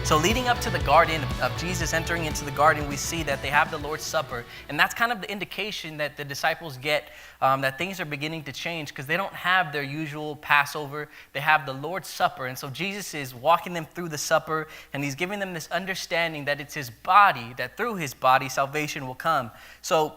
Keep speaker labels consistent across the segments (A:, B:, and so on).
A: So leading up to the garden of Jesus entering into the garden, we see that they have the Lord's Supper. And that's kind of the indication that the disciples get that things are beginning to change because they don't have their usual Passover. They have the Lord's Supper. And so Jesus is walking them through the supper, and he's giving them this understanding that it's his body, that through his body salvation will come. So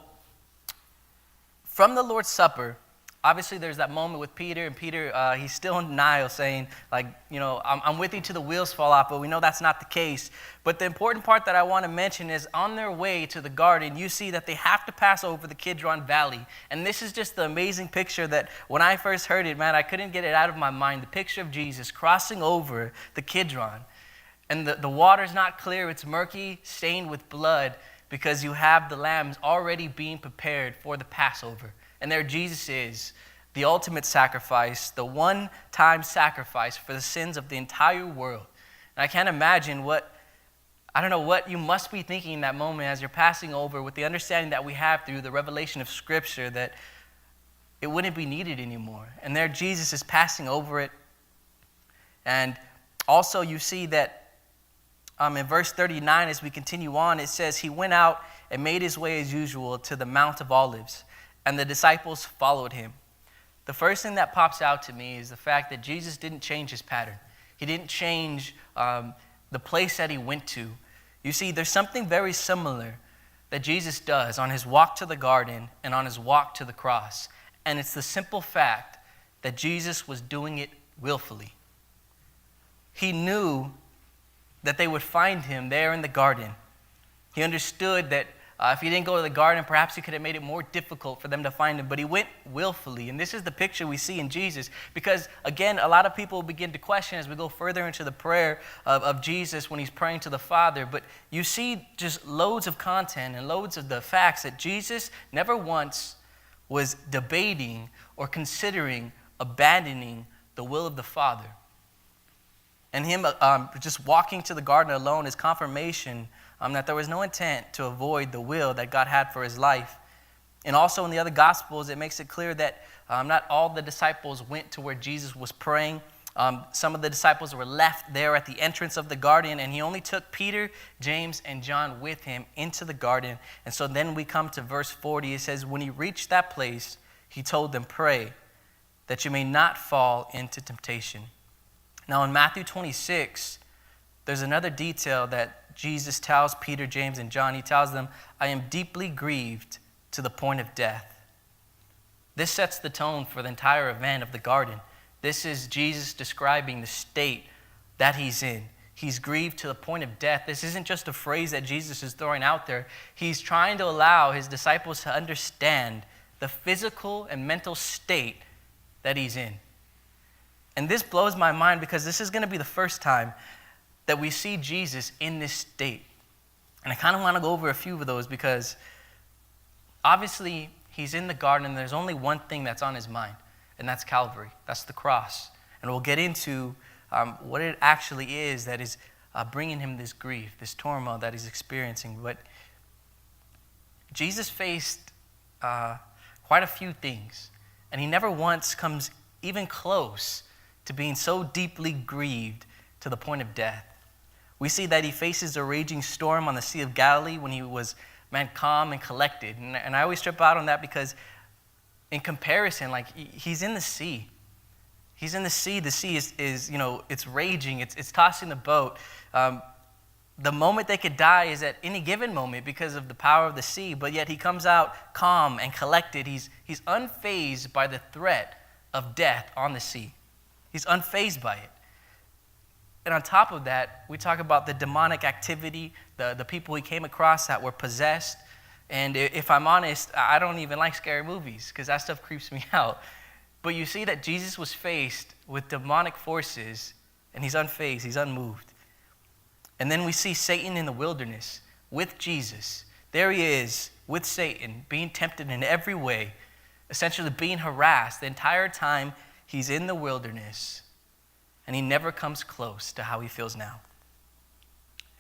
A: from the Lord's Supper, obviously, there's that moment with Peter, and Peter, he's still in denial, saying, like, you know, I'm with you till the wheels fall off, but we know that's not the case. But the important part that I want to mention is on their way to the garden, you see that they have to pass over the Kidron Valley. And this is just the amazing picture that when I first heard it, man, I couldn't get it out of my mind. The picture of Jesus crossing over the Kidron. And the water's not clear, it's murky, stained with blood, because you have the lambs already being prepared for the Passover. And there Jesus is, the ultimate sacrifice, the one-time sacrifice for the sins of the entire world. And I can't imagine what you must be thinking in that moment as you're passing over with the understanding that we have through the revelation of Scripture that it wouldn't be needed anymore. And there Jesus is passing over it. And also you see that in verse 39, as we continue on, it says, he went out and made his way as usual to the Mount of Olives, and the disciples followed him. The first thing that pops out to me is the fact that Jesus didn't change his pattern. He didn't change the place that he went to. You see, there's something very similar that Jesus does on his walk to the garden and on his walk to the cross. And it's the simple fact that Jesus was doing it willfully. He knew that they would find him there in the garden. He understood that if he didn't go to the garden, perhaps he could have made it more difficult for them to find him, but he went willfully. And this is the picture we see in Jesus because, again, a lot of people begin to question as we go further into the prayer of Jesus when he's praying to the Father, but you see just loads of content and loads of the facts that Jesus never once was debating or considering abandoning the will of the Father. And him just walking to the garden alone is confirmation that there was no intent to avoid the will that God had for his life. And also in the other Gospels, it makes it clear that not all the disciples went to where Jesus was praying. Some of the disciples were left there at the entrance of the garden, and he only took Peter, James, and John with him into the garden. And so then we come to verse 40. It says, when he reached that place, he told them, pray that you may not fall into temptation. Now in Matthew 26, there's another detail that Jesus tells Peter, James, and John. He tells them, I am deeply grieved to the point of death. This sets the tone for the entire event of the garden. This is Jesus describing the state that he's in. He's grieved to the point of death. This isn't just a phrase that Jesus is throwing out there. He's trying to allow his disciples to understand the physical and mental state that he's in. And this blows my mind because this is going to be the first time that we see Jesus in this state. And I kind of want to go over a few of those because obviously he's in the garden and there's only one thing that's on his mind, and that's Calvary. That's the cross. And we'll get into what it actually is that is bringing him this grief, this turmoil that he's experiencing. But Jesus faced quite a few things, and he never once comes even close to being so deeply grieved to the point of death. We see that he faces a raging storm on the Sea of Galilee when he was, calm and collected. And I always trip out on that because in comparison, he's in the sea. He's in the sea. The sea is it's raging. It's tossing the boat. The moment they could die is at any given moment because of the power of the sea, but yet he comes out calm and collected. He's unfazed by the threat of death on the sea. He's unfazed by it. And on top of that, we talk about the demonic activity, the people he came across that were possessed. And if I'm honest, I don't even like scary movies because that stuff creeps me out. But you see that Jesus was faced with demonic forces, and he's unfazed, he's unmoved. And then we see Satan in the wilderness with Jesus. There he is with Satan, being tempted in every way, essentially being harassed the entire time he's in the wilderness, and he never comes close to how he feels now.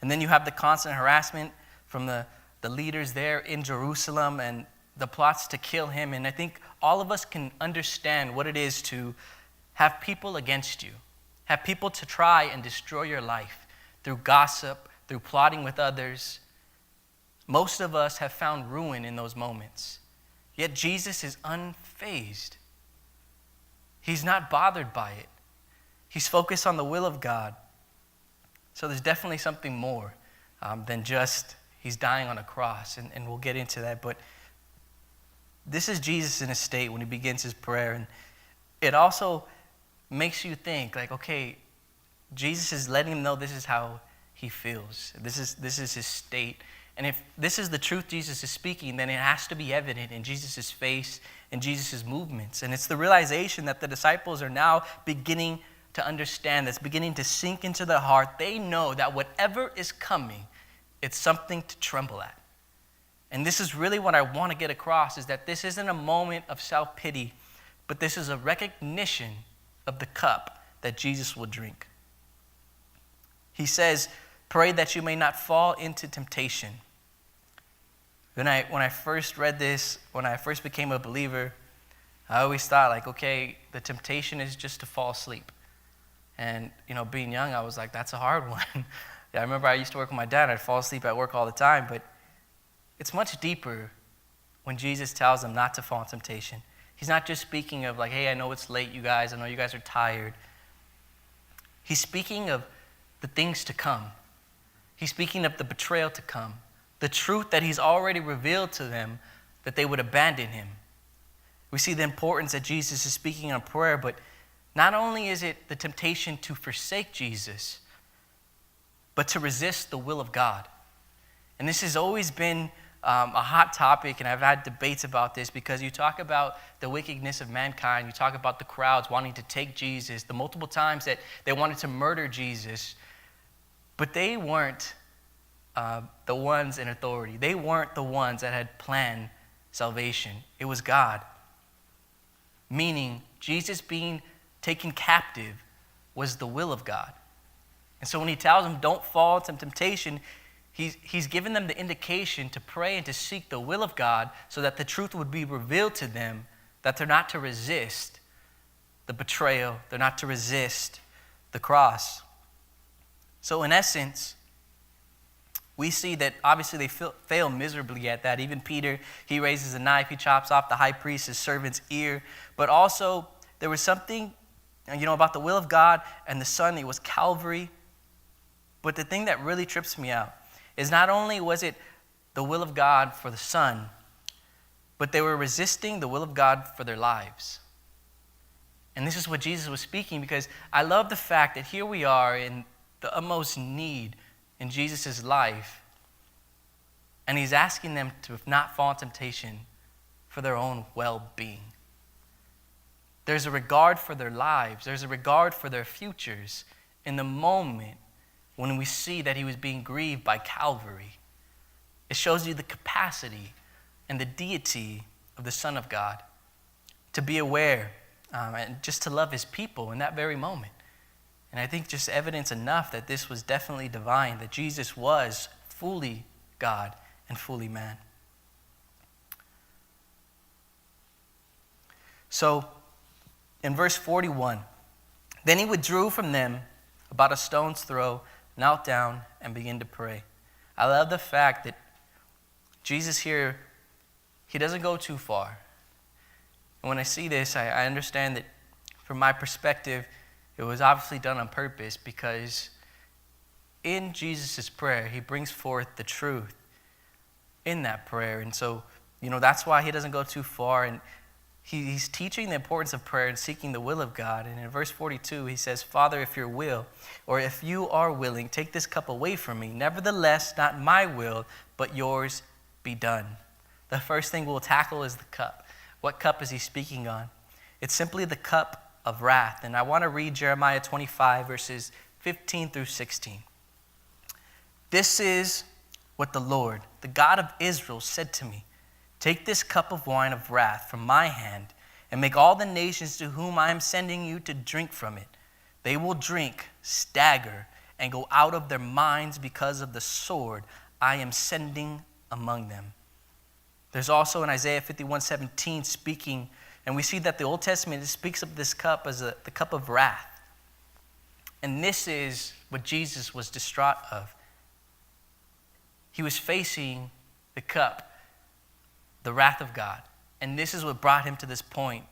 A: And then you have the constant harassment from the leaders there in Jerusalem and the plots to kill him. And I think all of us can understand what it is to have people against you, have people to try and destroy your life, through gossip, through plotting with others. Most of us have found ruin in those moments. Yet Jesus is unfazed. He's not bothered by it. He's focused on the will of God. So there's definitely something more than just he's dying on a cross, and we'll get into that. But this is Jesus in a state when he begins his prayer. And it also makes you think, like, okay, Jesus is letting him know this is how he feels. This is his state. And if this is the truth Jesus is speaking, then it has to be evident in Jesus' face and Jesus' movements. And it's the realization that the disciples are now beginning to understand, that's beginning to sink into their heart. They know that whatever is coming, it's something to tremble at. And this is really what I want to get across, is that this isn't a moment of self-pity, but this is a recognition of the cup that Jesus will drink. He says, pray that you may not fall into temptation. When I first read this, when I first became a believer, I always thought, like, okay, the temptation is just to fall asleep. And, being young, I was like, that's a hard one. I remember I used to work with my dad. I'd fall asleep at work all the time. But it's much deeper when Jesus tells them not to fall in temptation. He's not just speaking of, like, hey, I know it's late, you guys. I know you guys are tired. He's speaking of the things to come. He's speaking of the betrayal to come. The truth that he's already revealed to them, that they would abandon him. We see the importance that Jesus is speaking in prayer, but not only is it the temptation to forsake Jesus, but to resist the will of God. And this has always been a hot topic, and I've had debates about this, because you talk about the wickedness of mankind, you talk about the crowds wanting to take Jesus, the multiple times that they wanted to murder Jesus, but they weren't the ones in authority. They weren't the ones that had planned salvation. It was God. Meaning, Jesus being taken captive was the will of God. And so when he tells them don't fall into temptation, he's given them the indication to pray and to seek the will of God so that the truth would be revealed to them, that they're not to resist the betrayal, they're not to resist the cross. So in essence, we see that obviously they fail miserably at that. Even Peter, he raises a knife, he chops off the high priest's servant's ear. But also, there was something, about the will of God and the Son. It was Calvary. But the thing that really trips me out is not only was it the will of God for the Son, but they were resisting the will of God for their lives. And this is what Jesus was speaking, because I love the fact that here we are in the utmost need in Jesus' life, and he's asking them to not fall in temptation for their own well-being. There's a regard for their lives. There's a regard for their futures in the moment when we see that he was being grieved by Calvary. It shows you the capacity and the deity of the Son of God to be aware and just to love his people in that very moment. And I think just evidence enough that this was definitely divine, that Jesus was fully God and fully man. So, in verse 41, then he withdrew from them about a stone's throw, knelt down, and began to pray. I love the fact that Jesus here, he doesn't go too far. And when I see this, I understand that from my perspective, it was obviously done on purpose, because in Jesus' prayer, he brings forth the truth in that prayer. And so, that's why he doesn't go too far. And he's teaching the importance of prayer and seeking the will of God. And in verse 42, he says, Father, if your will, or if you are willing, take this cup away from me. Nevertheless, not my will, but yours be done. The first thing we'll tackle is the cup. What cup is he speaking on? It's simply the cup of wrath. And I want to read Jeremiah 25, verses 15 through 16. This is what the Lord, the God of Israel, said to me. Take this cup of wine of wrath from my hand, and make all the nations to whom I am sending you to drink from it. They will drink, stagger, and go out of their minds because of the sword I am sending among them. There's also in Isaiah 51:17 speaking, and we see that the Old Testament speaks of this cup as the cup of wrath. And this is what Jesus was distraught of. He was facing the cup, the wrath of God. And this is what brought him to this point,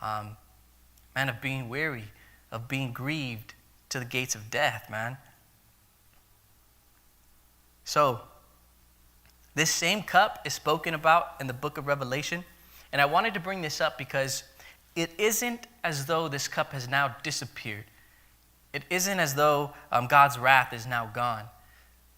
A: man, of being weary, of being grieved to the gates of death, man. So, this same cup is spoken about in the book of Revelation. And I wanted to bring this up because it isn't as though this cup has now disappeared. It isn't as though God's wrath is now gone.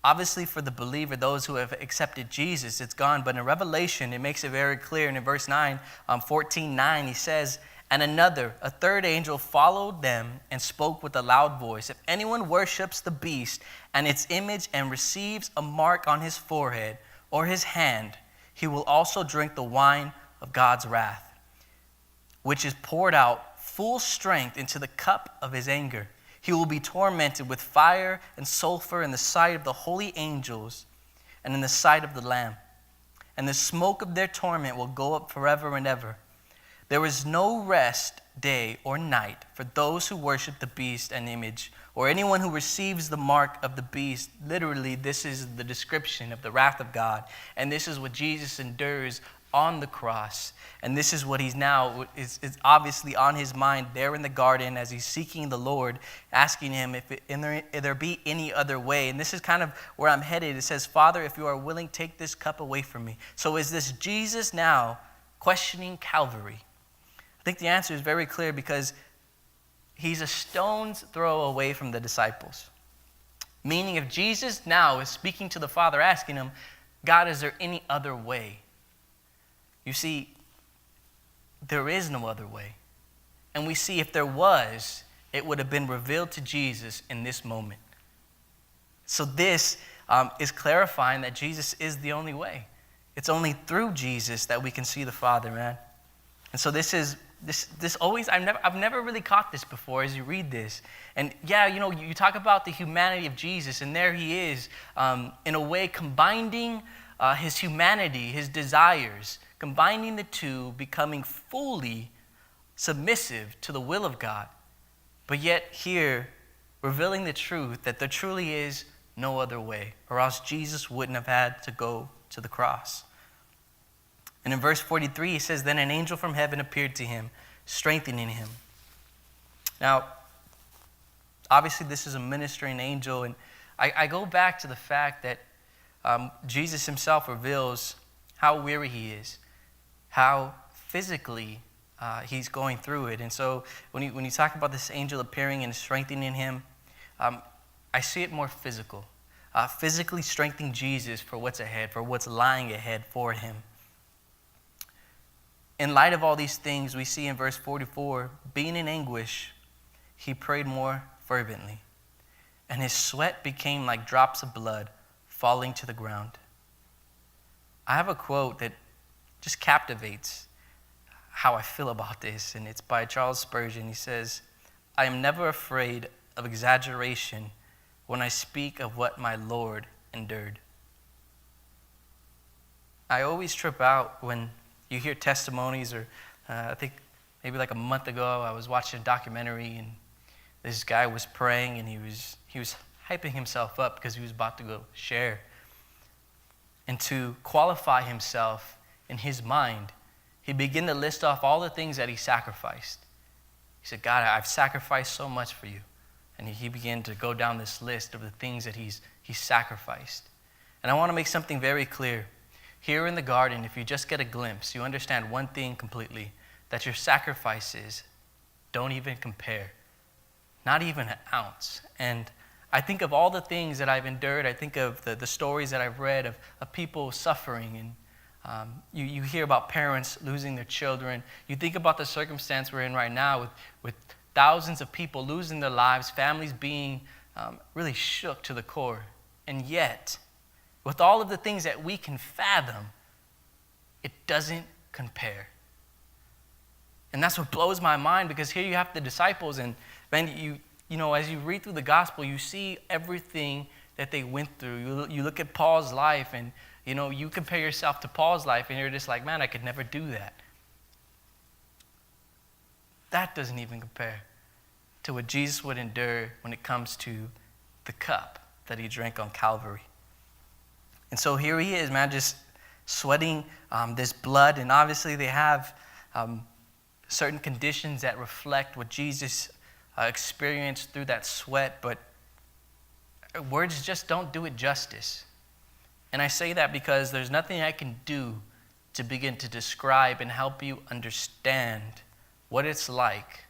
A: Obviously, for the believer, those who have accepted Jesus, it's gone. But in Revelation, it makes it very clear. And in verse 9, 14:9, he says, "And a third angel followed them and spoke with a loud voice. If anyone worships the beast and its image and receives a mark on his forehead or his hand, he will also drink the wine of God's wrath, which is poured out full strength into the cup of his anger. He will be tormented with fire and sulfur in the sight of the holy angels and in the sight of the Lamb. And the smoke of their torment will go up forever and ever. There is no rest, day or night, for those who worship the beast and image, or anyone who receives the mark of the beast." Literally, this is the description of the wrath of God. And this is what Jesus endures on the cross. And this is what he's now, is obviously on his mind there in the garden as he's seeking the Lord, asking him if there be any other way. And this is kind of where I'm headed. It says, "Father, if you are willing, take this cup away from me." So is this Jesus now questioning Calvary? I think the answer is very clear because he's a stone's throw away from the disciples. Meaning if Jesus now is speaking to the Father, asking him, "God, is there any other way?" You see, there is no other way. And we see if there was, it would have been revealed to Jesus in this moment. So this is clarifying that Jesus is the only way. It's only through Jesus that we can see the Father, man. And so this always, I've never really caught this before as you read this. And yeah, you talk about the humanity of Jesus, and there he is, in a way combining his humanity, his desires, combining the two, becoming fully submissive to the will of God. But yet here, revealing the truth that there truly is no other way, or else Jesus wouldn't have had to go to the cross. And in verse 43, he says, "Then an angel from heaven appeared to him, strengthening him." Now, obviously this is a ministering angel, and I go back to the fact that Jesus himself reveals how weary he is, how physically he's going through it. And so when you talk about this angel appearing and strengthening him, I see it more physical. Physically strengthening Jesus for what's ahead, for what's lying ahead for him. In light of all these things, we see in verse 44, being in anguish, he prayed more fervently, and his sweat became like drops of blood falling to the ground. I have a quote that just captivates how I feel about this, and it's by Charles Spurgeon. He says, "I am never afraid of exaggeration when I speak of what my Lord endured." I always trip out when you hear testimonies, or I think maybe like a month ago, I was watching a documentary, and this guy was praying, and he was hyping himself up because he was about to go share. And to qualify himself in his mind, he began to list off all the things that he sacrificed. He said, "God, I've sacrificed so much for you." And he began to go down this list of the things that he's sacrificed. And I want to make something very clear. Here in the garden, if you just get a glimpse, you understand one thing completely, that your sacrifices don't even compare, not even an ounce. And I think of all the things that I've endured. I think of the stories that I've read of people suffering. And you hear about parents losing their children. You think about the circumstance we're in right now with thousands of people losing their lives, families being really shook to the core. And yet, with all of the things that we can fathom, it doesn't compare. And that's what blows my mind, because here you have the disciples, and man, as you read through the gospel, you see everything that they went through. You look at Paul's life, and you compare yourself to Paul's life, and you're just like, man, I could never do that. That doesn't even compare. to what Jesus would endure when it comes to the cup that he drank on Calvary. And so here he is, man, just sweating this blood. And obviously they have certain conditions that reflect what Jesus experienced through that sweat. But words just don't do it justice. And I say that because there's nothing I can do to begin to describe and help you understand what it's like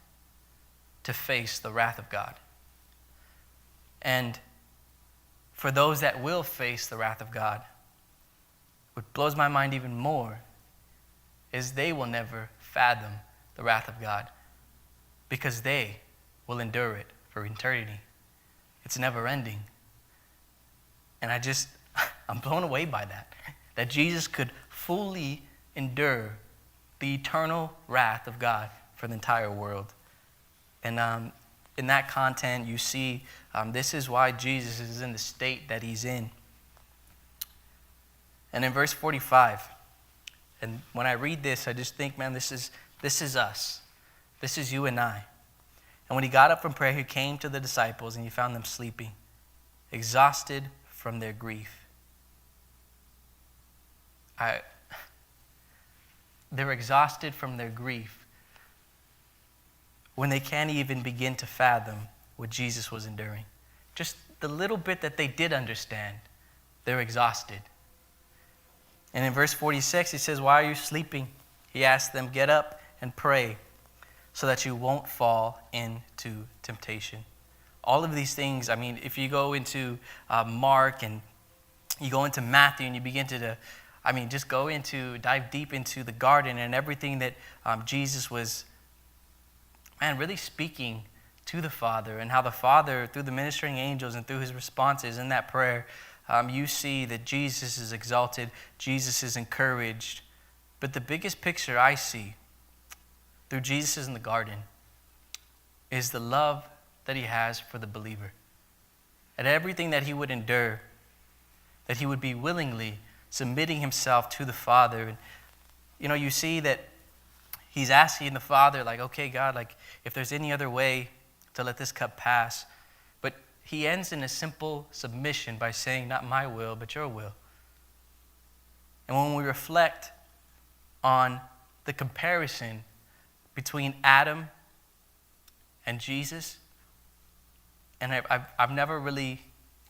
A: to face the wrath of God. And for those that will face the wrath of God, what blows my mind even more is they will never fathom the wrath of God because they will endure it for eternity. It's never ending. And I'm blown away by that Jesus could fully endure the eternal wrath of God for the entire world. And in that content, you see this is why Jesus is in the state that he's in. And in verse 45, and when I read this, I just think, man, this is us. This is you and I. And when he got up from prayer, he came to the disciples and he found them sleeping, exhausted from their grief. They're exhausted from their grief when they can't even begin to fathom what Jesus was enduring. Just the little bit that they did understand, they're exhausted. And in verse 46, he says, "Why are you sleeping?" He asked them, "Get up and pray so that you won't fall into temptation." All of these things, I mean, if you go into Mark and you go into Matthew and you begin to just dive deep into the garden and everything that Jesus was, really speaking to the Father, and how the Father, through the ministering angels and through his responses in that prayer, you see that Jesus is exalted, Jesus is encouraged. But the biggest picture I see through Jesus in the garden is the love that he has for the believer. And everything that he would endure, that he would be willingly submitting himself to the Father. And, you see that he's asking the Father, like, okay, God, like, if there's any other way to let this cup pass. But he ends in a simple submission by saying, not my will, but your will. And when we reflect on the comparison between Adam and Jesus, and I've never really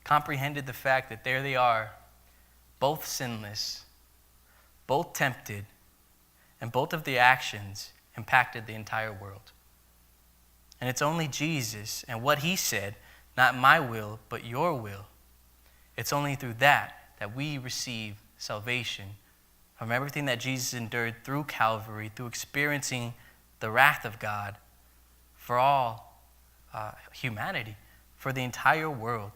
A: comprehended the fact that there they are, both sinless, both tempted, and both of their actions impacted the entire world. And it's only Jesus and what he said, not my will, but your will. It's only through that we receive salvation from everything that Jesus endured through Calvary, through experiencing the wrath of God for all humanity, for the entire world.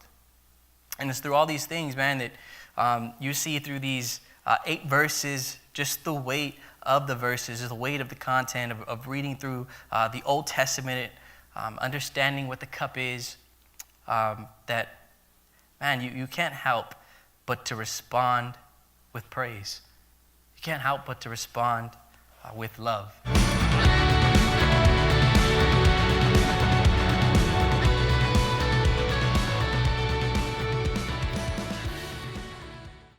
A: And it's through all these things, man, that you see through these 8 verses, just the weight of the verses, the weight of the content of reading through the Old Testament, understanding what the cup is, that, man, you can't help but to respond with praise. You can't help but to respond with love.